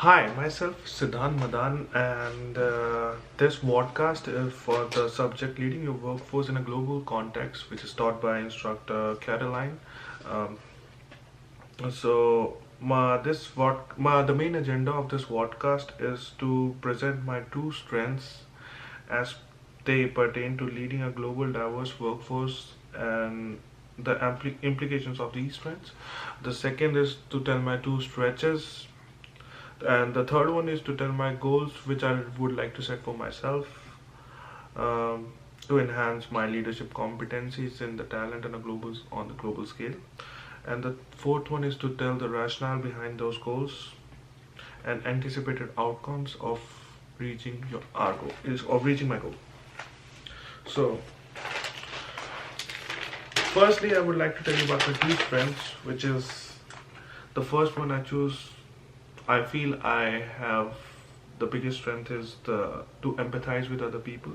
Hi, myself Siddhan Madan, and this podcast is for the subject leading your workforce in a global context, which is taught by instructor Caroline. Um, the main agenda of this podcast is to present my two strengths as they pertain to leading a global diverse workforce and the implications of these strengths. The second is to tell my two stretches, and the third one is to tell my goals which I would like to set for myself, um, to enhance my leadership competencies in the talent on the global scale. And the fourth one is to tell the rationale behind those goals and anticipated outcomes of reaching your our goal is of reaching my goal. So firstly, I would like to tell you about my two strengths, which is the first one I choose. I feel I have the biggest strength is the to empathize with other people.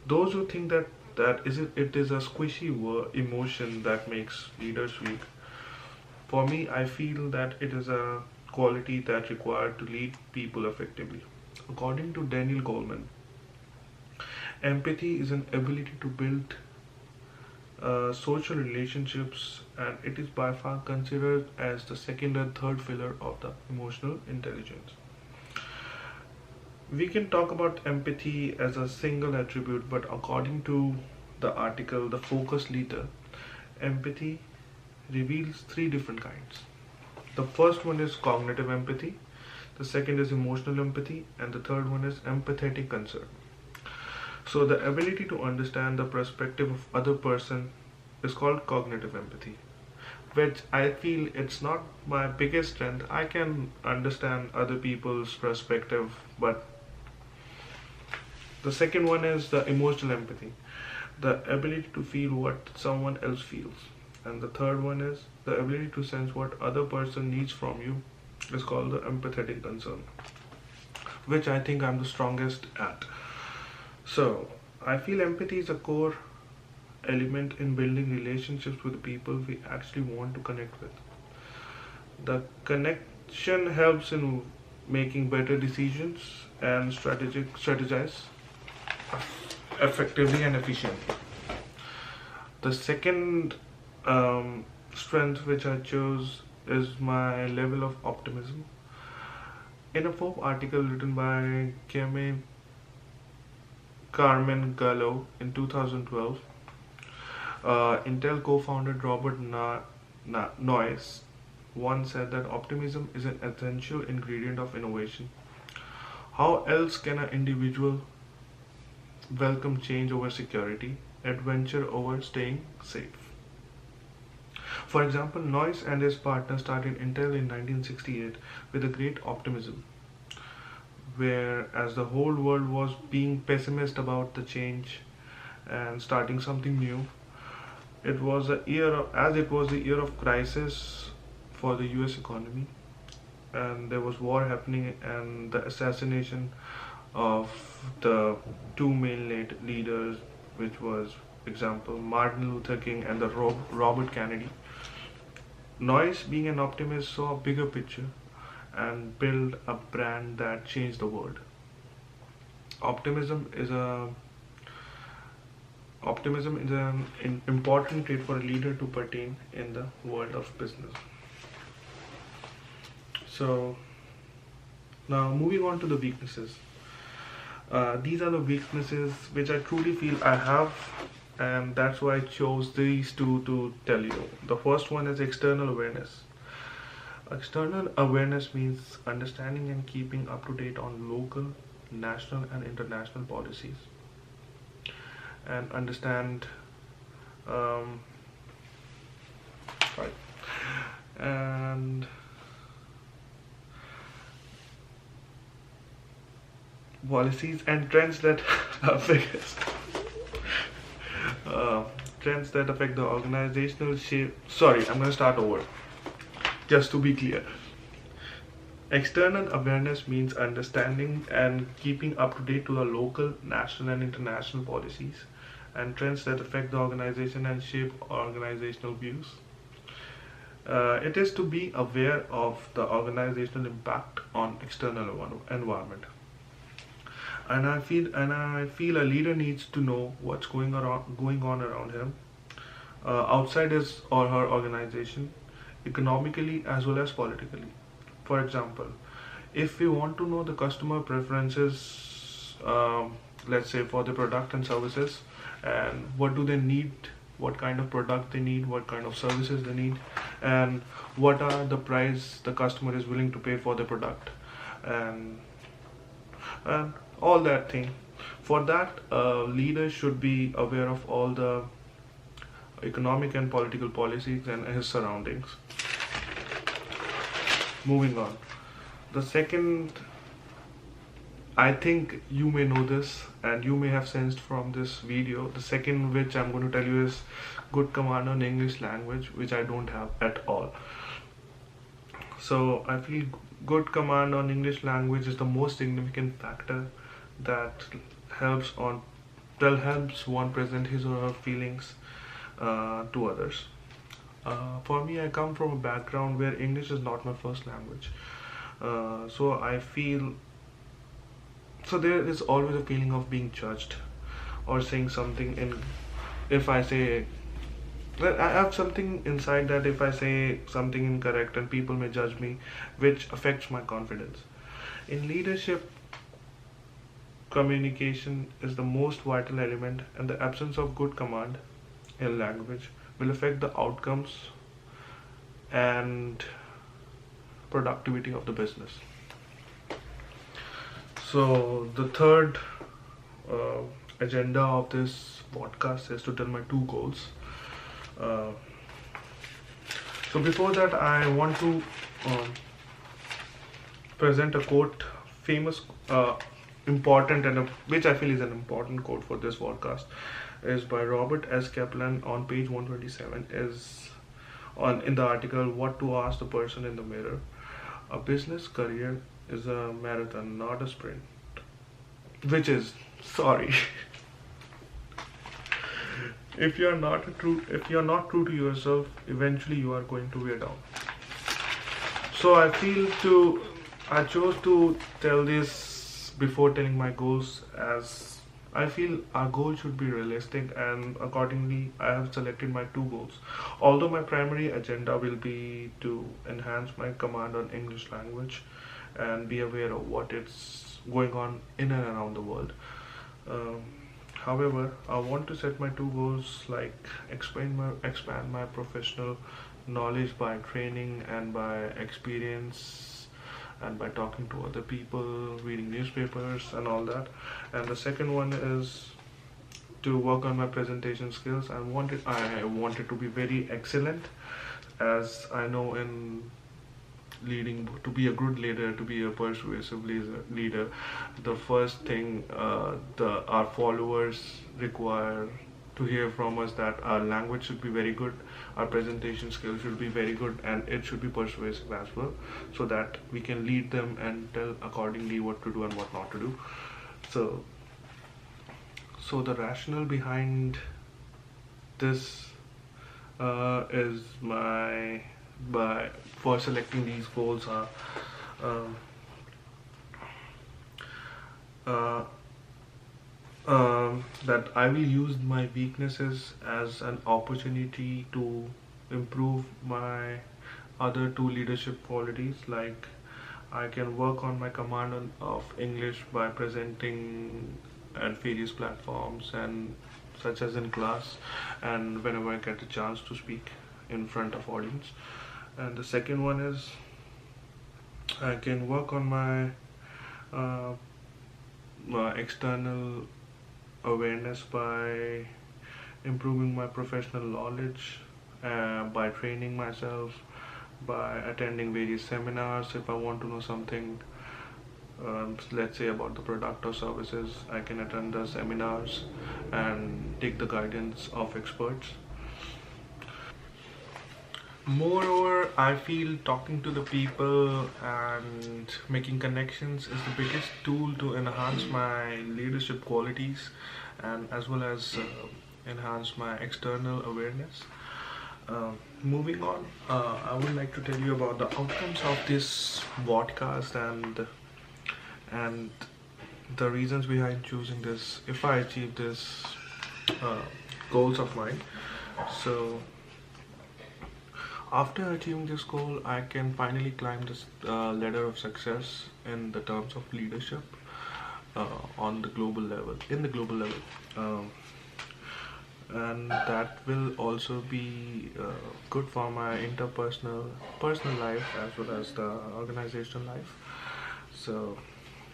Those who think it is a squishy emotion that makes leaders weak. For me, I feel that it is a quality that required to lead people effectively. According to Daniel Goleman, empathy is an ability to build social relationships, and it is by far considered as the second and third pillar of the emotional intelligence. We can talk about empathy as a single attribute, but according to the article The Focus Leader, empathy reveals three different kinds. The first one is cognitive empathy, the second is emotional empathy, and the third one is empathetic concern. So the ability to understand the perspective of other person is called cognitive empathy, which I feel it's not my biggest strength. I can understand other people's perspective, but the second one is the emotional empathy, the ability to feel what someone else feels. And the third one is the ability to sense what other person needs from you is called the empathetic concern, which I think I'm the strongest at. So, I feel empathy is a core element in building relationships with the people we actually want to connect with. The connection helps in making better decisions and strategize effectively and efficiently. The second strength which I chose is my level of optimism. In a Forbes article written by Carmen Gallo in 2012, Intel co-founder Robert Noyce once said that optimism is an essential ingredient of innovation. How else can an individual welcome change over security, adventure over staying safe? For example, Noyce and his partner started Intel in 1968 with a great optimism, whereas the whole world was being pessimist about the change and starting something new. It was the year of crisis for the US economy, and there was war happening, and the assassination of the two main leaders, which was example Martin Luther King and the Robert Kennedy. Noyce, being an optimist, saw a bigger picture and built a brand that changed the world. Optimism is a Optimism is an important trait for a leader to pertain in the world of business. So now moving on to the weaknesses. These are the weaknesses which I truly feel I have, and that's why I chose these two to tell you. The first one is external awareness. External awareness means understanding and keeping up to date on local, national, and international policies, and understand um, right, and policies and trends that affect uh, trends that affect the organizational shape. Sorry, I'm going to start over. Just to be clear, external awareness means understanding and keeping up to date to the local, national, and international policies and trends that affect the organization and shape organizational views. It is to be aware of the organizational impact on external environment. And I feel a leader needs to know what's going on around him, outside his or her organization, economically as well as politically. For example, if we want to know the customer preferences, let's say for the product and services, and what do they need, what kind of product they need, what kind of services they need, and what are the price the customer is willing to pay for the product, and and all that thing. For that, leaders should be aware of all the economic and political policies and his surroundings. Moving on. The second, I think you may know this and you may have sensed from this video. The second, which I'm going to tell you, is good command on English language, which I don't have at all. So I feel good command on English language is the most significant factor that helps on that helps one present his or her feelings to others. For me, I come from a background where English is not my first language. So I feel so there is always a feeling of being judged or saying something in if I say well, I have something inside that if I say something incorrect and people may judge me, which affects my confidence. In leadership, communication is the most vital element, and the absence of good command in language will affect the outcomes and productivity of the business. So, the third uh, agenda of this podcast is to tell my two goals. Uh, so, before that, I want to um, present a quote, famous, important, and which I feel is an important quote for this podcast, is by Robert S. Kaplan on page 127. Is on in the article "What to Ask the Person in the Mirror." A business career is a marathon, not a sprint. Which is sorry. If you're not true to yourself, eventually you are going to wear down. So I chose to tell this before telling my goals, as I feel our goal should be realistic, and accordingly I have selected my two goals. Although my primary agenda will be to enhance my command on English language and be aware of what is going on in and around the world. Um, However, I want to set my two goals, like expand my professional knowledge by training and by experience and by talking to other people, reading newspapers and all that. And the second one is to work on my presentation skills. I wanted to be very excellent, as I know in leading to be a good leader, to be a persuasive leader, the first thing the our followers require to hear from us, that our language should be very good, our presentation skills should be very good, and it should be persuasive as well, so that we can lead them and tell accordingly what to do and what not to do. So the rationale behind this is my by for selecting these goals are um, uh, that I will use my weaknesses as an opportunity to improve my other two leadership qualities. Like, I can work on my of English by presenting at various platforms, and such as in class and whenever I get a chance to speak in front of audience. And the second one is I can work on uh, my external awareness by improving my professional knowledge, by training myself, by attending various seminars. If I want to know something, let's say about the product or services, I can attend the seminars and take the guidance of experts. Moreover, I feel talking to the people and making connections is the biggest tool to enhance my leadership qualities, and as well as enhance my external awareness. Moving on, I would like to tell you about the outcomes of this podcast and the reasons behind choosing this. If I achieve this uh, goals of mine, so after achieving this goal, I can finally climb this ladder of success in the terms of leadership on the global level. In the global level. And that will also be good for my interpersonal personal life as well as the organizational life. So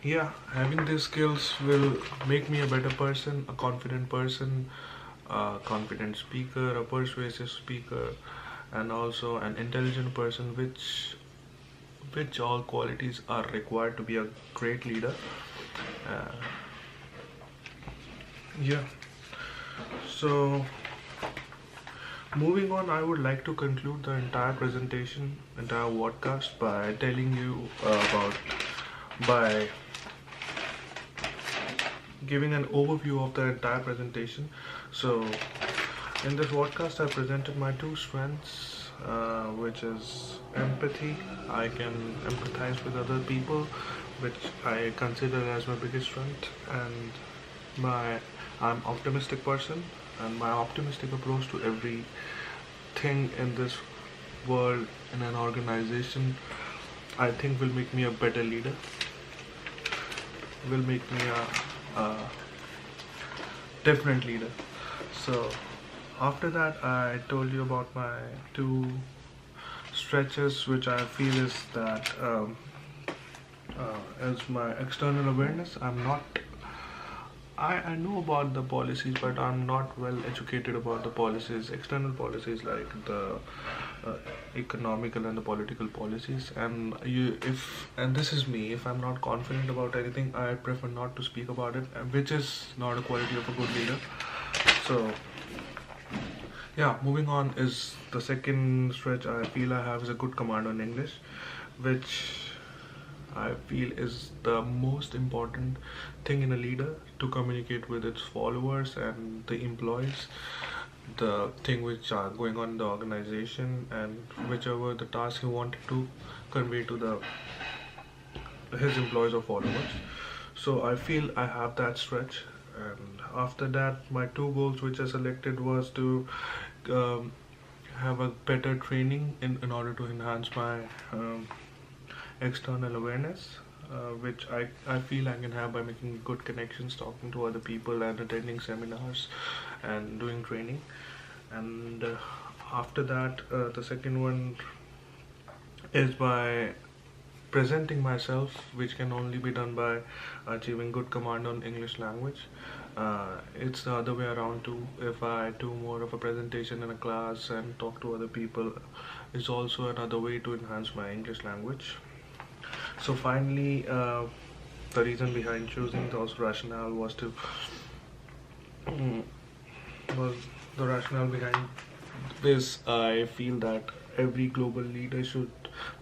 yeah, having these skills will make me a better person, a confident person, a confident speaker, a persuasive speaker, and also an intelligent person, which all qualities are required to be a great leader. uh, yeah. So, moving on, I would like to conclude the entire presentation, entire podcast by telling you by giving an overview of the entire presentation. So, in this podcast, I presented my two strengths, which is empathy. I can empathize with other people, which I consider as my biggest strength, and I'm optimistic person, and my optimistic approach to everything in this world in an organization, I think will make me a better leader, will make me a different leader. So after that, I told you about my two stretches, which I feel is that as my external awareness. I know about the policies, but I'm not well educated about the policies, external policies like the economical and the political policies. And this is me. If I'm not confident about anything, I prefer not to speak about it, which is not a quality of a good leader. So yeah, moving on is the second stretch. I feel I have is a good command on English, which I feel is the most important thing in a leader, to communicate with its followers and the employees, the thing which are going on in the organization, and whichever the task he wanted to convey to his employees or followers. So I feel I have that stretch. And after that, my two goals which I selected was to um, have a better training in order to enhance my external awareness, which I feel I can have by making good connections, talking to other people, and attending seminars and doing training. And after that, the second one is by presenting myself, which can only be done by achieving good command on English language. It's the other way around too. If I do more of a presentation in a class and talk to other people, is also another way to enhance my English language. So finally, the reason behind choosing those rationale was to was the rationale behind this. I feel that every global leader should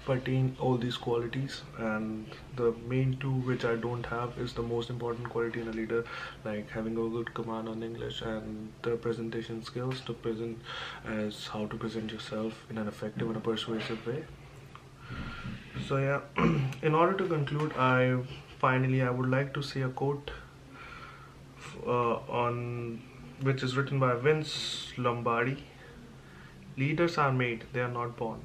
pertain all these qualities, and the main two which I don't have is the most important quality in a leader, like having a good command on English and the presentation skills to present, as how to present yourself in an effective and a persuasive way. So yeah, in order to conclude, I would like to say a quote on which is written by Vince Lombardi. Leaders are made; they are not born.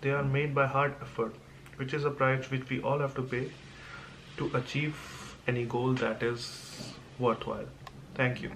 They are made by hard effort, which is a price which we all have to pay to achieve any goal that is worthwhile. Thank you.